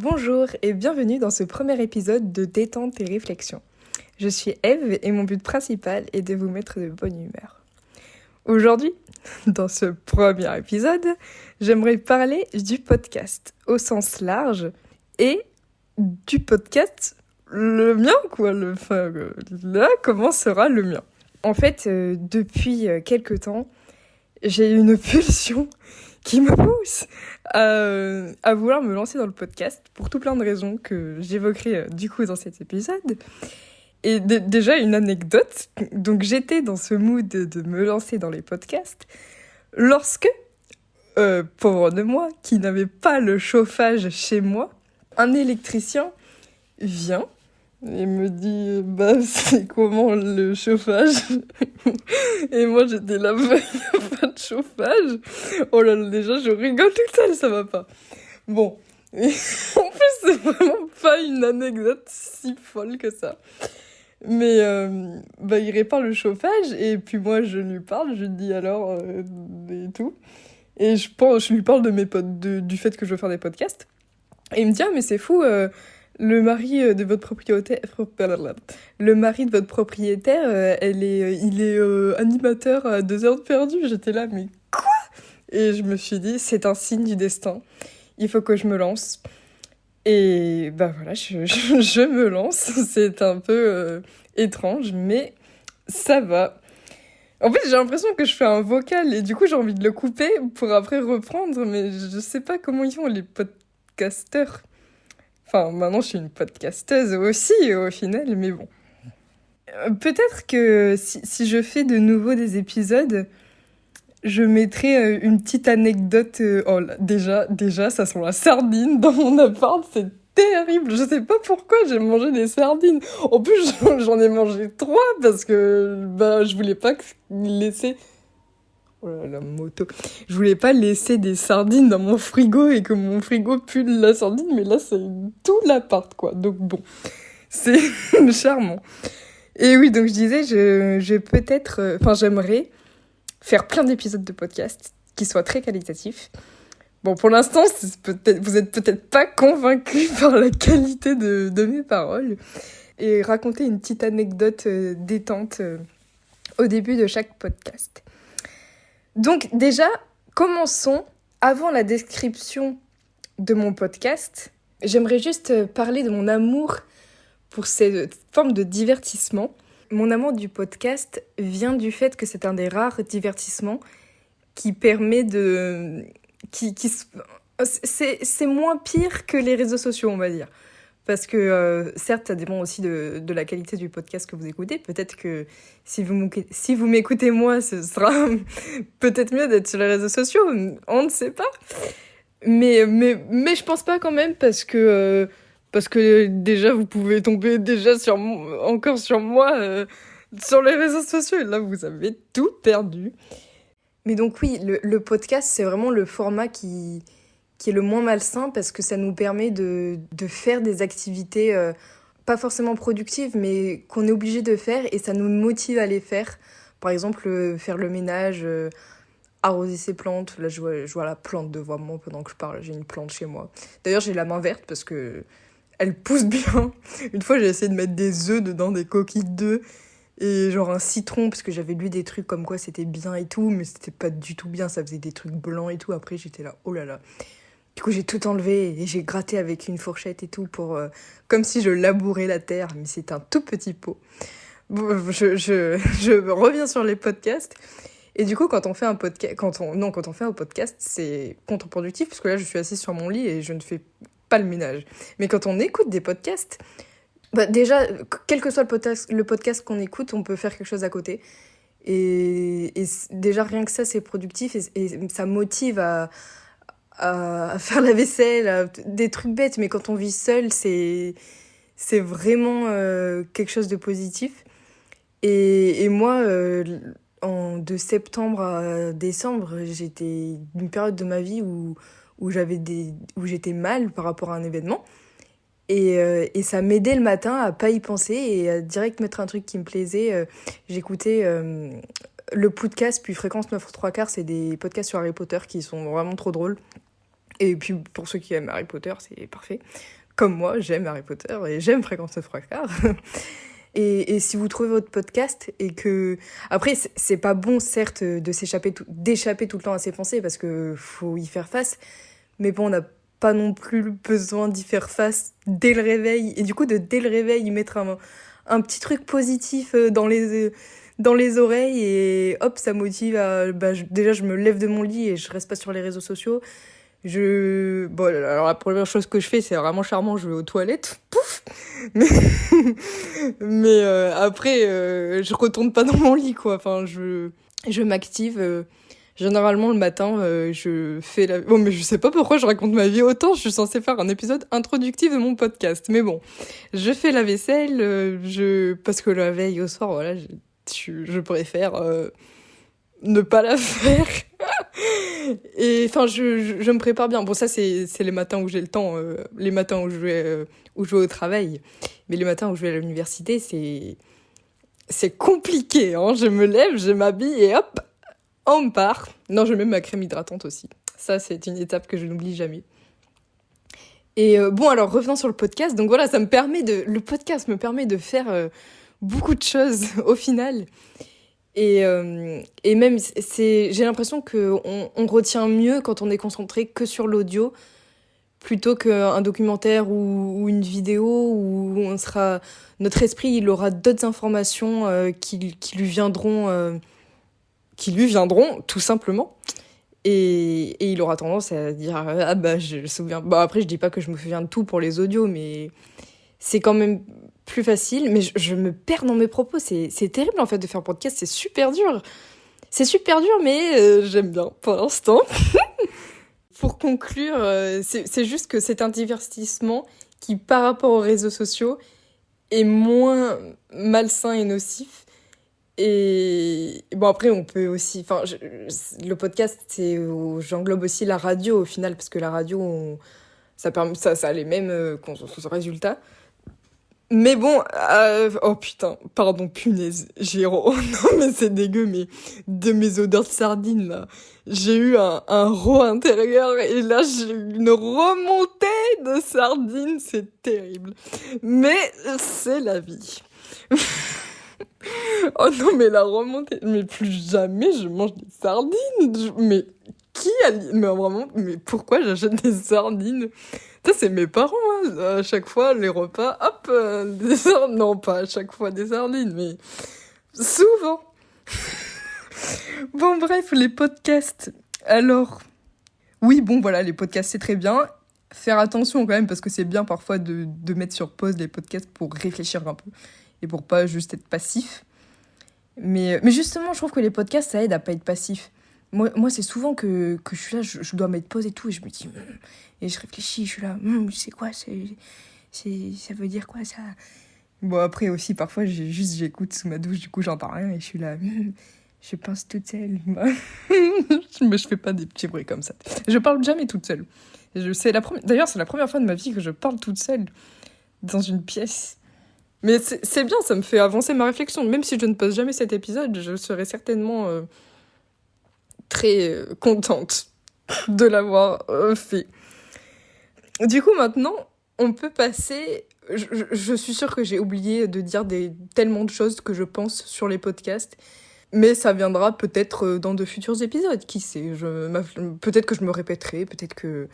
Bonjour et bienvenue dans ce premier épisode de Détente et Réflexion. Je suis Eve et mon but principal est de vous mettre de bonne humeur. Aujourd'hui, dans ce premier épisode, j'aimerais parler du podcast au sens large et du podcast le mien quoi. Là, comment sera le mien ? En fait, depuis quelque temps, j'ai une pulsion qui me pousse à vouloir me lancer dans le podcast pour tout plein de raisons que j'évoquerai du coup dans cet épisode. Et déjà une anecdote, donc j'étais dans ce mood de me lancer dans les podcasts lorsque, pauvre de moi, qui n'avait pas le chauffage chez moi, un électricien vient et me dit c'est comment le chauffage. Et moi j'étais là, il n'y a pas de chauffage. Oh là là, déjà je rigole toute seule, ça va pas. Bon, et en plus c'est vraiment pas une anecdote si folle que ça. Mais il répare le chauffage et puis moi je lui parle, je lui dis alors et tout. Et je lui parle de mes potes, du fait que je veux faire des podcasts. Et il me dit mais c'est fou, le mari de votre propriétaire, il est animateur à 2 heures de perdu. J'étais là mais quoi ? Et je me suis dit c'est un signe du destin, il faut que je me lance. Et voilà, je me lance. C'est un peu étrange, mais ça va. En fait, j'ai l'impression que je fais un vocal et du coup, j'ai envie de le couper pour après reprendre, mais je sais pas comment ils font les podcasteurs. Enfin, maintenant, je suis une podcasteuse aussi, au final, mais bon. Peut-être que si je fais de nouveau des épisodes, je mettrai une petite anecdote. Oh là, déjà, ça sent la sardine dans mon appart, c'est terrible. Je sais pas pourquoi j'ai mangé des sardines. En plus, j'en ai mangé 3 parce que je voulais pas laisser. Oh là la moto. Je voulais pas laisser des sardines dans mon frigo et que mon frigo pue la sardine, mais là, c'est tout l'appart, quoi. Donc bon, c'est charmant. Et oui, donc je disais, je peut-être. J'aimerais faire plein d'épisodes de podcast qui soient très qualitatifs. Bon, pour l'instant, vous êtes peut-être pas convaincus par la qualité de mes paroles. Et raconter une petite anecdote détente au début de chaque podcast. Donc déjà, commençons. Avant la description de mon podcast, j'aimerais juste parler de mon amour pour cette forme de divertissement. Mon amour du podcast vient du fait que c'est un des rares divertissements qui permet de... C'est moins pire que les réseaux sociaux, on va dire. Parce que, certes, ça dépend aussi de la qualité du podcast que vous écoutez. Peut-être que si vous m'écoutez moi, ce sera peut-être mieux d'être sur les réseaux sociaux. On ne sait pas. Mais je pense pas quand même parce que déjà, vous pouvez tomber déjà encore sur moi sur les réseaux sociaux. Et là, vous avez tout perdu. Mais donc oui, le podcast, c'est vraiment le format qui est le moins malsain parce que ça nous permet de faire des activités pas forcément productives, mais qu'on est obligé de faire et ça nous motive à les faire. Par exemple, faire le ménage, arroser ses plantes. Là, je vois la plante devant moi pendant que je parle. J'ai une plante chez moi. D'ailleurs, j'ai la main verte parce que elle pousse bien. Une fois, j'ai essayé de mettre des œufs dedans, des coquilles d'œufs. Et genre un citron, parce que j'avais lu des trucs comme quoi c'était bien et tout, mais c'était pas du tout bien, ça faisait des trucs blancs et tout. Après, j'étais là, oh là là. Du coup, j'ai tout enlevé et j'ai gratté avec une fourchette et tout pour comme si je labourais la terre, mais c'est un tout petit pot. Bon, je reviens sur les podcasts. Et du coup, quand on fait un podcast, c'est contre-productif parce que là, je suis assise sur mon lit et je ne fais pas le ménage. Mais quand on écoute des podcasts, déjà, quel que soit le podcast qu'on écoute, on peut faire quelque chose à côté. Et déjà, rien que ça, c'est productif et ça motive à faire la vaisselle, des trucs bêtes. Mais quand on vit seul, c'est vraiment quelque chose de positif. Et moi, de septembre à décembre, j'étais une période de ma vie où j'étais mal par rapport à un événement. Et ça m'aidait le matin à pas y penser et à direct mettre un truc qui me plaisait. J'écoutais le podcast, puis Fréquence 9 3/4, c'est des podcasts sur Harry Potter qui sont vraiment trop drôles. Et puis pour ceux qui aiment Harry Potter, c'est parfait. Comme moi, j'aime Harry Potter et j'aime Fréquence 3/4. Et si vous trouvez votre podcast et que... Après, c'est pas bon, certes, d'échapper tout le temps à ses pensées parce que faut y faire face. Mais bon, on n'a pas non plus besoin d'y faire face dès le réveil. Et du coup, dès le réveil, y mettre un petit truc positif dans les oreilles et hop, ça motive à... déjà, je me lève de mon lit et je reste pas sur les réseaux sociaux. Bon, alors la première chose que je fais, c'est vraiment charmant, je vais aux toilettes, pouf. Mais après, je retourne pas dans mon lit, quoi. Enfin, je m'active. Généralement, le matin, je fais la... Bon, mais je sais pas pourquoi je raconte ma vie autant. Je suis censée faire un épisode introductif de mon podcast. Mais bon, je fais la vaisselle, parce que la veille au soir, voilà, je préfère ne pas la faire. Et enfin, je me prépare bien. Bon, ça, c'est les matins où j'ai le temps, les matins où je vais au travail. Mais les matins où je vais à l'université, c'est compliqué, hein. Je me lève, je m'habille et hop, on part. Non, je mets ma crème hydratante aussi. Ça, c'est une étape que je n'oublie jamais. Et bon, alors, revenons sur le podcast. Donc voilà, le podcast me permet de faire beaucoup de choses au final. Et même, j'ai l'impression qu'on retient mieux quand on est concentré que sur l'audio, plutôt qu'un documentaire ou une vidéo où notre esprit, il aura d'autres informations qui lui viendront tout simplement. Et il aura tendance à dire ah bah je me souviens. Bon, après, je dis pas que je me souviens de tout pour les audios, mais c'est quand même plus facile. Mais je me perds dans mes propos. C'est terrible en fait de faire podcast. C'est super dur. C'est super dur, mais j'aime bien pour l'instant. Pour conclure, c'est juste que c'est un divertissement qui, par rapport aux réseaux sociaux, est moins malsain et nocif. Et bon, après, on peut aussi... Enfin, le podcast, j'englobe aussi la radio au final, parce que la radio, ça a les mêmes résultats. Mais bon, oh putain, pardon, punaise, oh non mais c'est dégueu, mais de mes odeurs de sardines là, j'ai eu un rot intérieur et là j'ai eu une remontée de sardines, c'est terrible. Mais c'est la vie. Oh non mais la remontée, mais plus jamais je mange des sardines, mais mais vraiment, mais pourquoi j'achète des sardines? Ça, c'est mes parents, hein. À chaque fois, les repas, hop, des sardines. Non, pas à chaque fois des sardines, mais souvent. Bon, bref, les podcasts. Alors, oui, bon, voilà, les podcasts, c'est très bien. Faire attention quand même, parce que c'est bien parfois de mettre sur pause les podcasts pour réfléchir un peu. Et pour pas juste être passif. Mais justement, je trouve que les podcasts, ça aide à pas être passif. Moi, c'est souvent que je suis là, je dois mettre pause et tout, et je me dis... Et je réfléchis, je suis là, c'est quoi, ça veut dire quoi, ça? Bon, après aussi, parfois, j'écoute sous ma douche, du coup, j'entends rien, et je suis là, je pense toute seule. Mais je fais pas des petits bruits comme ça. Je parle jamais toute seule. D'ailleurs, c'est la première fois de ma vie que je parle toute seule dans une pièce. Mais c'est bien, ça me fait avancer ma réflexion. Même si je ne poste jamais cet épisode, je serai certainement très contente de l'avoir fait. Du coup, maintenant, on peut passer... Je suis sûre que j'ai oublié de dire tellement de choses que je pense sur les podcasts, mais ça viendra peut-être dans de futurs épisodes, qui sait. Peut-être que je me répéterai, peut-être que...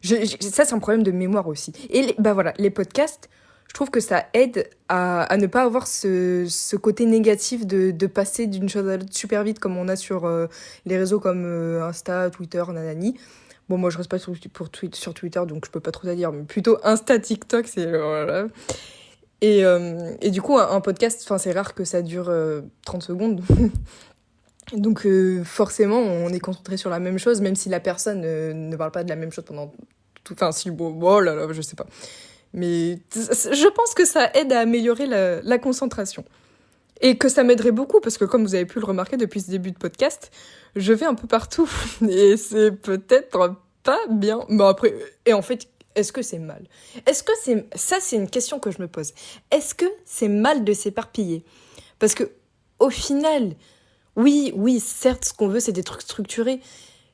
Ça, c'est un problème de mémoire aussi. Et voilà, les podcasts, je trouve que ça aide à ne pas avoir ce côté négatif de passer d'une chose à l'autre super vite, comme on a sur les réseaux comme Insta, Twitter, nanani. Bon, moi, je reste pas sur Twitter, donc je peux pas trop à dire, mais plutôt Insta, TikTok, c'est... Voilà. Et du coup, un podcast, c'est rare que ça dure 30 secondes. Donc, forcément, on est concentré sur la même chose, même si la personne ne parle pas de la même chose pendant tout... Enfin, si, bon, oh là là, je sais pas. Mais je pense que ça aide à améliorer la concentration. Et que ça m'aiderait beaucoup, parce que comme vous avez pu le remarquer depuis ce début de podcast, je vais un peu partout. Et c'est peut-être pas bien. Bon, après, et en fait, est-ce que c'est mal ? Ça, c'est une question que je me pose. Est-ce que c'est mal de s'éparpiller ? Parce que, au final, oui, certes, ce qu'on veut, c'est des trucs structurés.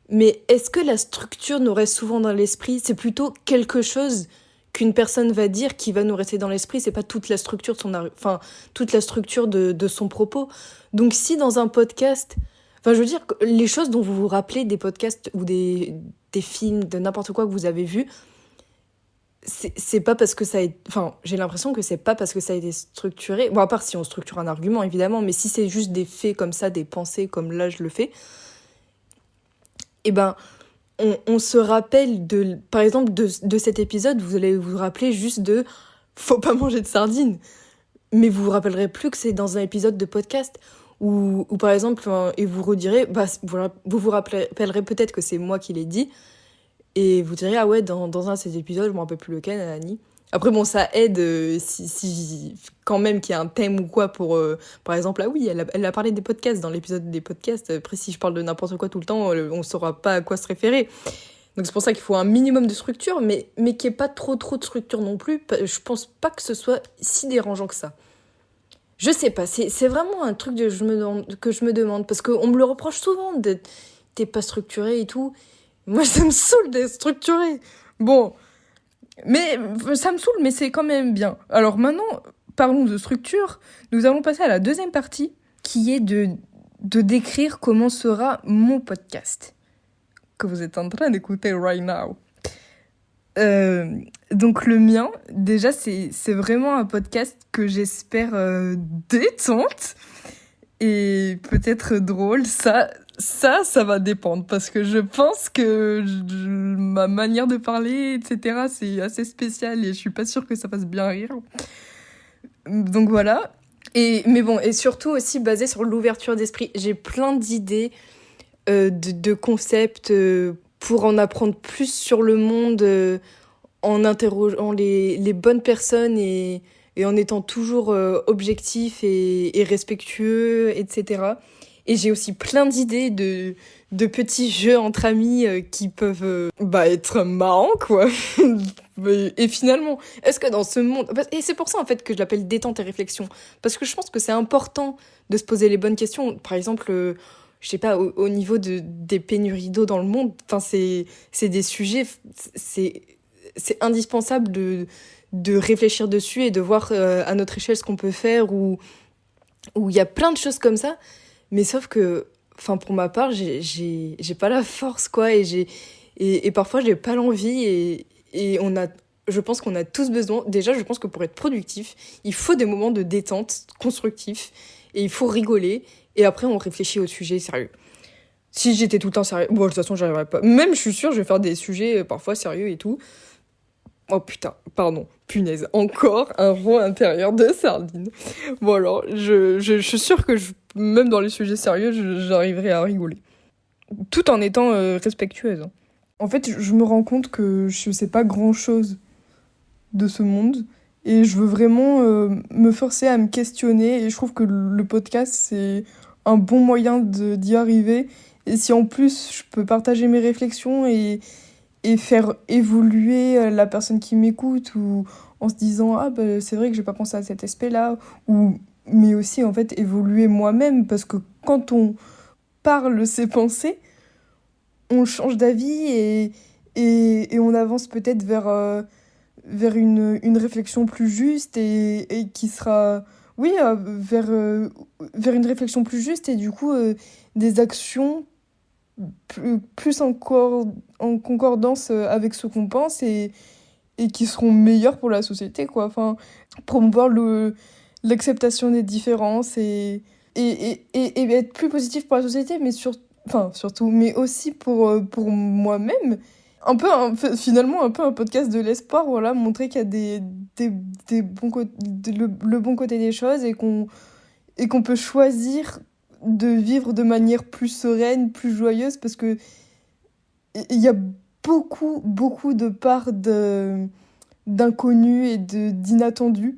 Mais est-ce que la structure nous reste souvent dans l'esprit? C'est plutôt quelque chose qu'une personne va dire qui va nous rester dans l'esprit, c'est pas toute la structure de toute la structure de son propos. Donc si dans un podcast, je veux dire, les choses dont vous vous rappelez des podcasts ou des films, de n'importe quoi que vous avez vu, c'est pas parce que ça a été... j'ai l'impression que c'est pas parce que ça a été structuré, bon, à part si on structure un argument, évidemment, mais si c'est juste des faits comme ça, des pensées comme là je le fais, eh ben, on se rappelle, par exemple, de cet épisode, vous allez vous rappeler juste de faut pas manger de sardines. Mais vous vous rappellerez plus que c'est dans un épisode de podcast. Ou par exemple, et vous redirez, vous vous rappellerez peut-être que c'est moi qui l'ai dit. Et vous direz, ah ouais, dans un de ces épisodes, je me rappelle plus lequel, Annie. Après, bon, ça aide si quand même qu'il y a un thème ou quoi pour... par exemple, ah oui, elle a parlé des podcasts dans l'épisode des podcasts. Après, si je parle de n'importe quoi tout le temps, on saura pas à quoi se référer. Donc c'est pour ça qu'il faut un minimum de structure, mais qu'il n'y ait pas trop de structure non plus. Je pense pas que ce soit si dérangeant que ça. Je sais pas, c'est vraiment un truc que je me demande, parce qu'on me le reproche souvent, t'es pas structuré et tout. Moi, ça me saoule d'être structuré. Bon... Mais ça me saoule, mais c'est quand même bien. Alors maintenant, parlons de structure. Nous allons passer à la deuxième partie, qui est de décrire comment sera mon podcast, que vous êtes en train d'écouter right now. Donc le mien, déjà, c'est vraiment un podcast que j'espère détente et peut-être drôle. Ça va dépendre, parce que je pense que ma manière de parler, etc., c'est assez spécial et je suis pas sûre que ça fasse bien rire. Donc voilà. Mais bon, et surtout aussi basé sur l'ouverture d'esprit. J'ai plein d'idées, de concepts pour en apprendre plus sur le monde, en interrogeant les bonnes personnes et en étant toujours objectif et respectueux, etc. Et j'ai aussi plein d'idées de petits jeux entre amis qui peuvent être marrants, quoi. Et finalement, est-ce que dans ce monde... Et c'est pour ça, en fait, que je l'appelle détente et réflexion. Parce que je pense que c'est important de se poser les bonnes questions. Par exemple, je sais pas, au niveau des pénuries d'eau dans le monde, c'est des sujets... C'est indispensable de réfléchir dessus et de voir à notre échelle ce qu'on peut faire, ou il y a plein de choses comme ça. Mais sauf que, pour ma part, j'ai pas la force, quoi, et parfois j'ai pas l'envie, et je pense qu'on a tous besoin. Déjà, je pense que pour être productif, il faut des moments de détente constructifs, et il faut rigoler, et après on réfléchit au sujet sérieux. Si j'étais tout le temps sérieux, bon, de toute façon, j'arriverais pas. Même, je suis sûre, je vais faire des sujets parfois sérieux et tout. Oh putain, pardon, punaise, encore un rond intérieur de sardine. Bon alors, je suis sûre que même dans les sujets sérieux, j'arriverai à rigoler. Tout en étant respectueuse. En fait, je me rends compte que je sais pas grand-chose de ce monde. Et je veux vraiment me forcer à me questionner. Et je trouve que le podcast, c'est un bon moyen d'y arriver. Et si en plus, je peux partager mes réflexions et faire évoluer la personne qui m'écoute, ou en se disant c'est vrai que j'ai pas pensé à cet aspect-là, mais aussi en fait évoluer moi-même, parce que quand on parle ses pensées, on change d'avis et on avance peut-être vers une réflexion plus juste et qui sera vers une réflexion plus juste, et du coup des actions plus encore en concordance avec ce qu'on pense, et qui seront meilleurs pour la société, quoi. Promouvoir l'acceptation des différences et être plus positif pour la société, mais surtout, mais aussi pour moi-même. Finalement, un peu un podcast de l'espoir, voilà, montrer qu'il y a des bons le bon côté des choses, et qu'on peut choisir de vivre de manière plus sereine, plus joyeuse, parce que il y a beaucoup de parts d'inconnus et d'inattendus,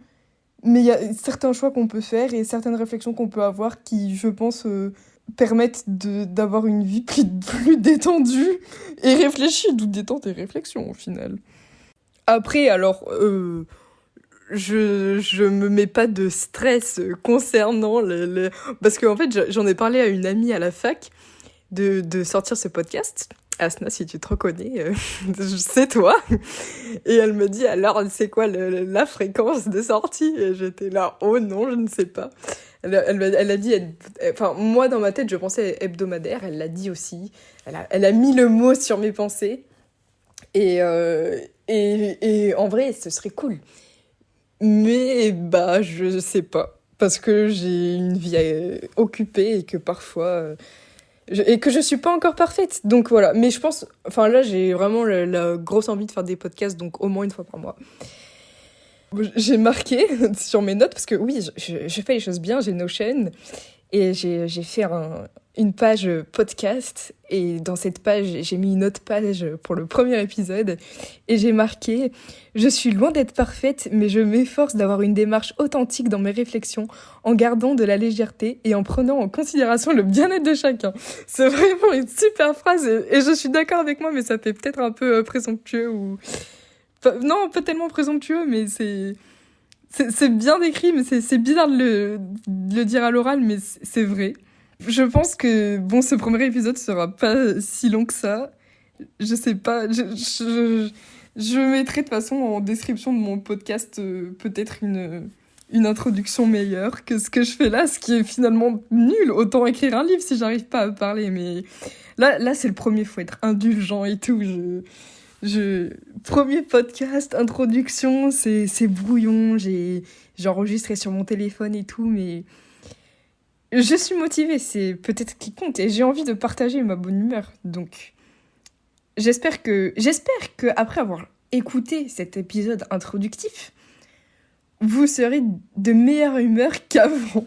mais il y a certains choix qu'on peut faire et certaines réflexions qu'on peut avoir qui, je pense, permettent d'avoir une vie plus détendue et réfléchie, d'où détente et réflexion au final. Après, alors, je me mets pas de stress concernant parce qu'en fait, j'en ai parlé à une amie à la fac. de sortir ce podcast. Asna, si tu te reconnais, c'est toi. Et elle me dit, alors, c'est quoi la fréquence de sortie? Et j'étais là, oh non, je ne sais pas. Elle a dit, enfin, moi, dans ma tête, je pensais hebdomadaire. Elle l'a dit aussi. Elle a mis le mot sur mes pensées. Et en vrai, ce serait cool. Mais, bah, je sais pas. Parce que j'ai une vie occupée et que parfois... et que je suis pas encore parfaite. Donc voilà. Mais je pense... Enfin là, j'ai vraiment la grosse envie de faire des podcasts, donc au moins une fois par mois. J'ai marqué sur mes notes, parce que oui, je fais les choses bien, j'ai Notion, et j'ai fait une page podcast, et dans cette page, j'ai mis une autre page pour le premier épisode, et j'ai marqué « Je suis loin d'être parfaite, mais je m'efforce d'avoir une démarche authentique dans mes réflexions, en gardant de la légèreté et en prenant en considération le bien-être de chacun. » C'est vraiment une super phrase, et je suis d'accord avec moi, mais ça fait peut-être un peu présomptueux, ou... Enfin, non, pas tellement présomptueux, mais c'est bien décrit, mais c'est bizarre de le dire à l'oral, mais c'est vrai. Je pense que, bon, ce premier épisode sera pas si long que ça. Je sais pas, je mettrai de toute façon en description de mon podcast peut-être une introduction meilleure que ce que je fais là, ce qui est finalement nul. Autant écrire un livre si j'arrive pas à parler, mais là c'est le premier, faut être indulgent et tout. Premier podcast, introduction, c'est brouillon, j'ai enregistré sur mon téléphone et tout, mais je suis motivée, c'est peut-être ce qui compte, et j'ai envie de partager ma bonne humeur. Donc, j'espère que après avoir écouté cet épisode introductif, vous serez de meilleure humeur qu'avant.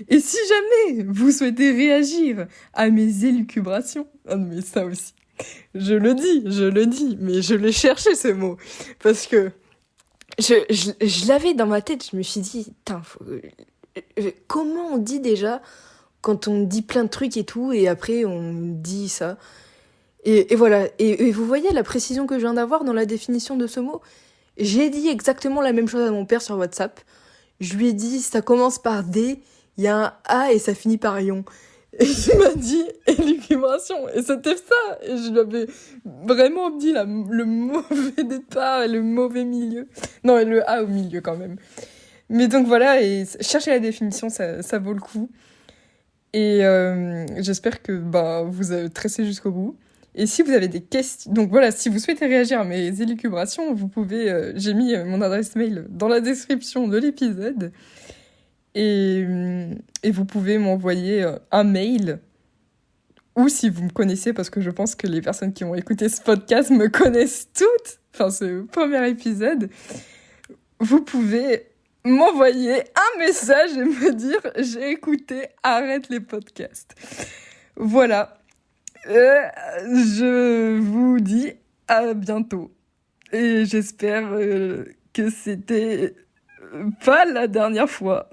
Et si jamais vous souhaitez réagir à mes élucubrations, ah non, mais ça aussi. Je le dis, mais je l'ai cherché ce mot. Parce que je l'avais dans ma tête, je me suis dit, comment on dit déjà quand on dit plein de trucs et tout, et après on dit ça. Et voilà, et vous voyez la précision que je viens d'avoir dans la définition de ce mot? J'ai dit exactement la même chose à mon père sur WhatsApp. Je lui ai dit, ça commence par D, il y a un A et ça finit par ion. Et il m'a dit élucubration. Et c'était ça. Et je lui avais vraiment dit le mauvais départ et le mauvais milieu. Non, et le A au milieu quand même. Mais donc voilà, et chercher la définition, ça vaut le coup. Et j'espère que vous avez tressé jusqu'au bout. Et si vous avez des questions... Donc voilà, si vous souhaitez réagir à mes élucubrations, vous pouvez... j'ai mis mon adresse mail dans la description de l'épisode. Et vous pouvez m'envoyer un mail, ou si vous me connaissez, parce que je pense que les personnes qui ont écouté ce podcast me connaissent toutes, enfin ce premier épisode, vous pouvez m'envoyer un message et me dire « J'ai écouté, arrête les podcasts ». Voilà, je vous dis à bientôt. Et j'espère que c'était pas la dernière fois.